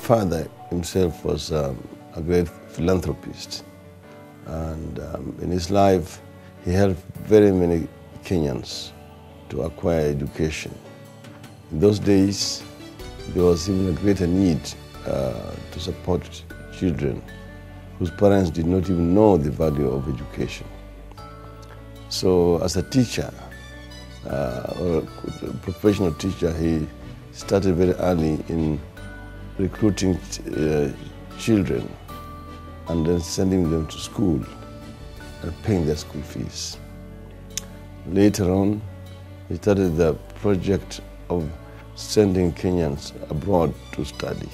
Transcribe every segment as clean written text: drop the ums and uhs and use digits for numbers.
father himself was a great philanthropist, and in his life he helped very many Kenyans to acquire education. In those days, there was even a greater need to support children whose parents did not even know the value of education. So as a teacher, or a professional teacher, he started very early in recruiting children and then sending them to school and paying their school fees. Later on, he started the project of sending Kenyans abroad to study.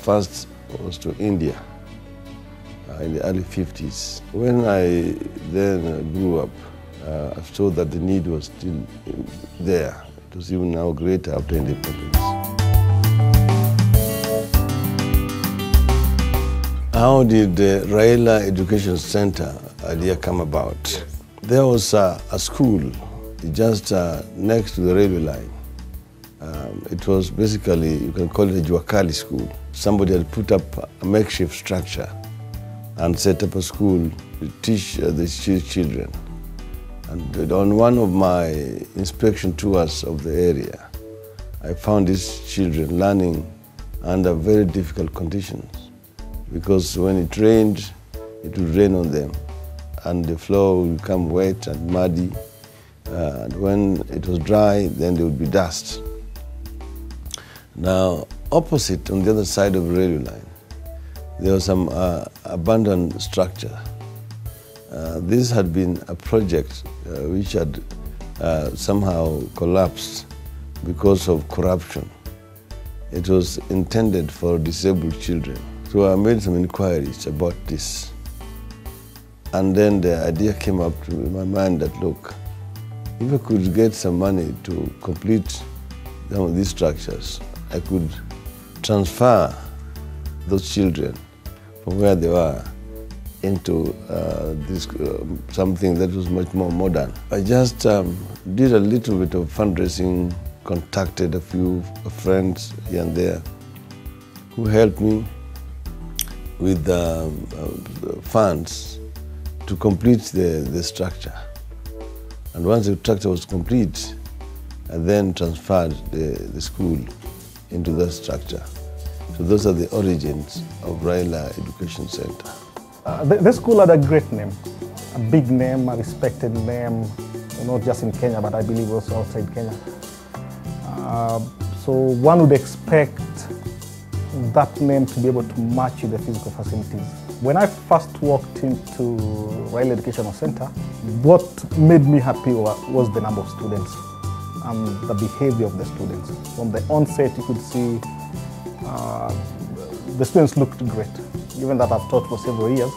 First was to India in the early 50s. When I then grew up, I saw that the need was still there. It was even now greater after independence. How did the Raila Education Center idea come about? There was a school just next to the railway line. It was basically, you can call it a Juakali school. Somebody had put up a makeshift structure and set up a school to teach the children. And on one of my inspection tours of the area, I found these children learning under very difficult conditions, because when it rained, it would rain on them, and the floor would become wet and muddy. And when it was dry, then there would be dust. Now, opposite, on the other side of the railway line, there was some abandoned structure. This had been a project which had somehow collapsed because of corruption. It was intended for disabled children. So I made some inquiries about this. And then the idea came up to my mind that, look, if I could get some money to complete some of these structures, I could transfer those children from where they were into something that was much more modern. I just did a little bit of fundraising, contacted a few friends here and there who helped me with funds to complete the structure. And once the structure was complete, I then transferred the school into that structure. So those are the origins of Raila Education Center. The school had a great name, a big name, a respected name, not just in Kenya, but I believe also outside Kenya. So one would expect that name to be able to match with the physical facilities. When I first walked into Raila Education Center, what made me happy was the number of students and the behavior of the students. From the onset, you could see the students looked great. Given that I've taught for several years,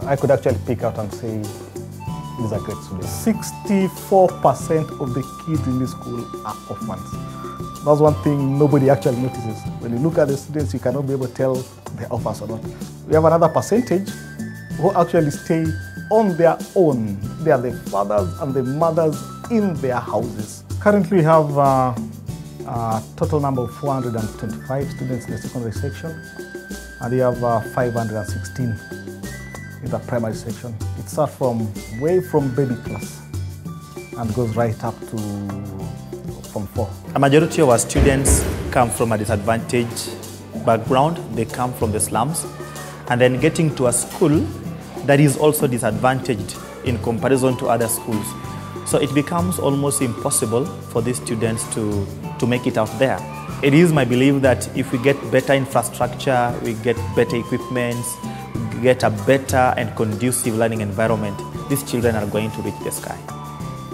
I could actually pick out and say, these are great students. 64% of the kids in this school are orphans. That's one thing nobody actually notices. When you look at the students, you cannot be able to tell they're orphans or not. We have another percentage who actually stay on their own. They are the fathers and the mothers in their houses. Currently, we have a total number of 425 students in the secondary section, and we have 516 in the primary section. It starts way from baby class and goes right up to Form 4. A majority of our students come from a disadvantaged background. They come from the slums, and then getting to a school that is also disadvantaged in comparison to other schools. So it becomes almost impossible for these students to make it out there. It is my belief that if we get better infrastructure, we get better equipment, we get a better and conducive learning environment, these children are going to reach the sky.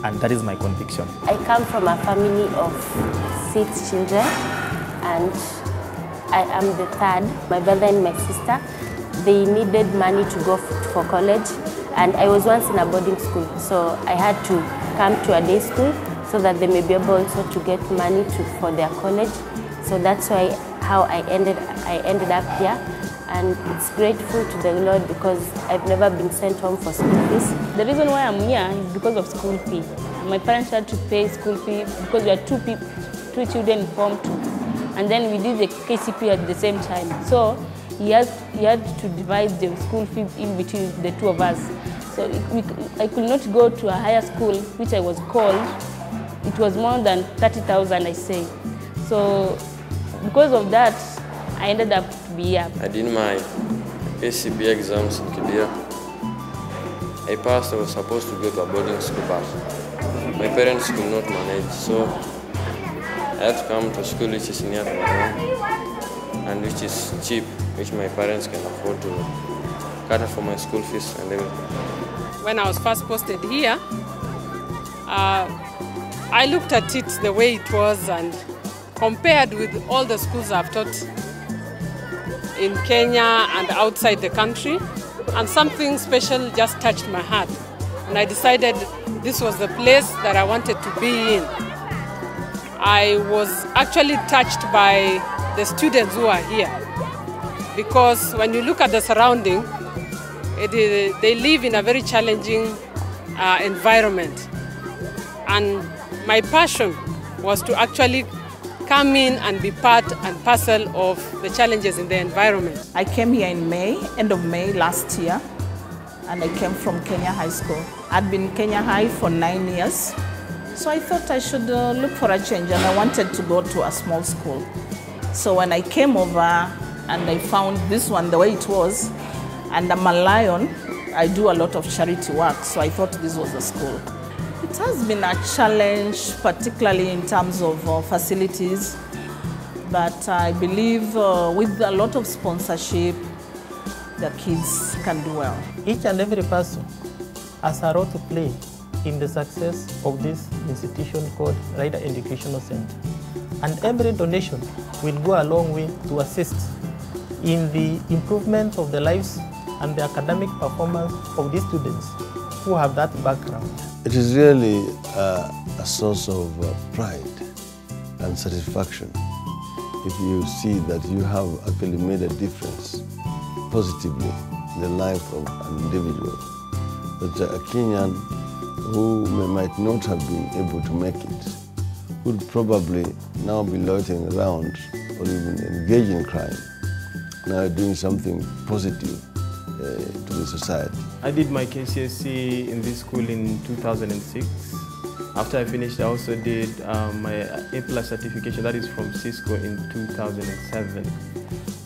And that is my conviction. I come from a family of 6 children, and I am the third. My brother and my sister, they needed money to go for college, and I was once in a boarding school, so I had to come to a day school so that they may be able also to get money for their college. So that's why how I ended up here, and it's grateful to the Lord because I've never been sent home for school fees. The reason why I'm here is because of school fee. My parents had to pay school fee because we are two children in Form 2, and then we did the KCP at the same time. So he had to divide the school fee in between the two of us. So I could not go to a higher school, which I was called. It was more than 30,000, I say. So because of that, I ended up to be here. I did my KCP exams in Kibera. I passed. I was supposed to go to a boarding school, but my parents could not manage. So I had to come to a school which is near to my home and which is cheap, which my parents can afford to cater for my school fees and everything. When I was first posted here, I looked at it the way it was and compared with all the schools I've taught in Kenya and outside the country, and something special just touched my heart. And I decided this was the place that I wanted to be in. I was actually touched by the students who are here, because when you look at the surrounding, they live in a very challenging environment. And my passion was to actually come in and be part and parcel of the challenges in the environment. I came here in May, end of May last year, and I came from Kenya High School. I'd been in Kenya High for 9 years, so I thought I should look for a change, and I wanted to go to a small school. So when I came over and I found this one the way it was, and I'm a lion, I do a lot of charity work, so I thought this was the school. It has been a challenge, particularly in terms of facilities, but I believe with a lot of sponsorship, the kids can do well. Each and every person has a role to play in the success of this institution called Raila Education Center. And every donation will go a long way to assist in the improvement of the lives and the academic performance of these students who have that background. It is really a source of pride and satisfaction if you see that you have actually made a difference positively in the life of an individual. That a Kenyan who might not have been able to make it would probably now be loitering around or even engaged in crime, now doing something positive to the society. I did my KCSE in this school in 2006. After I finished, I also did my A+ certification, that is from Cisco, in 2007.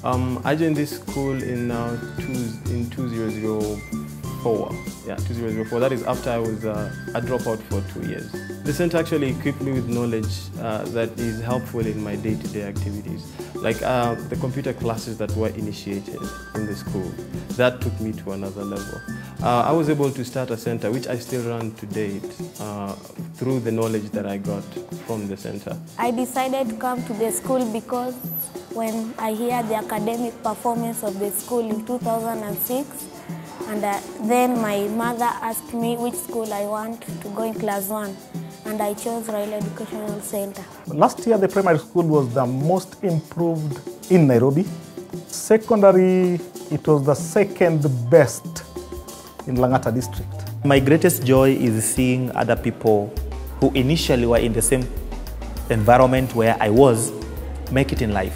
I joined this school in 2004. Yeah, 2004. That is after I was a dropout for 2 years. The center actually equipped me with knowledge that is helpful in my day-to-day activities. Like the computer classes that were initiated in the school, that took me to another level. I was able to start a center, which I still run to date, through the knowledge that I got from the center. I decided to come to the school because when I hear the academic performance of the school in 2006, and then my mother asked me which school I want to go in class 1, and I chose Raila Education Center. Last year, the primary school was the most improved in Nairobi. Secondary, it was the second best in Langata district. My greatest joy is seeing other people who initially were in the same environment where I was make it in life.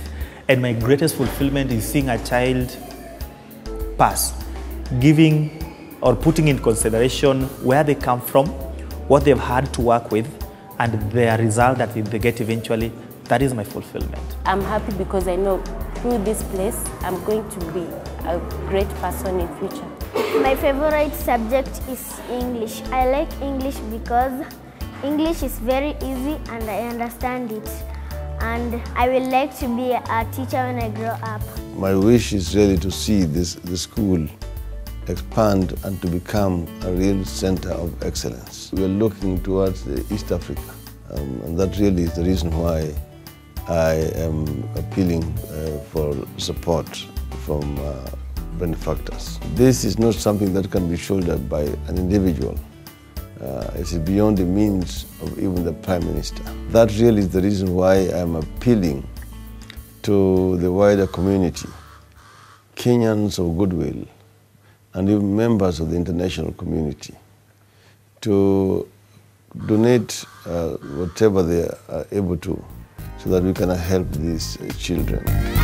And my greatest fulfillment is seeing a child pass, giving or putting in consideration where they come from, what they've had to work with, and their result that they get eventually. That is my fulfillment. I'm happy because I know through this place I'm going to be a great person in future. My favorite subject is English. I like English because English is very easy and I understand it. And I would like to be a teacher when I grow up. My wish is really to see the school expand and to become a real center of excellence. We are looking towards East Africa, and that really is the reason why I am appealing for support from benefactors. This is not something that can be shouldered by an individual. It is beyond the means of even the Prime Minister. That really is the reason why I am appealing to the wider community, Kenyans of goodwill, and even members of the international community, to donate whatever they are able to so that we can help these children.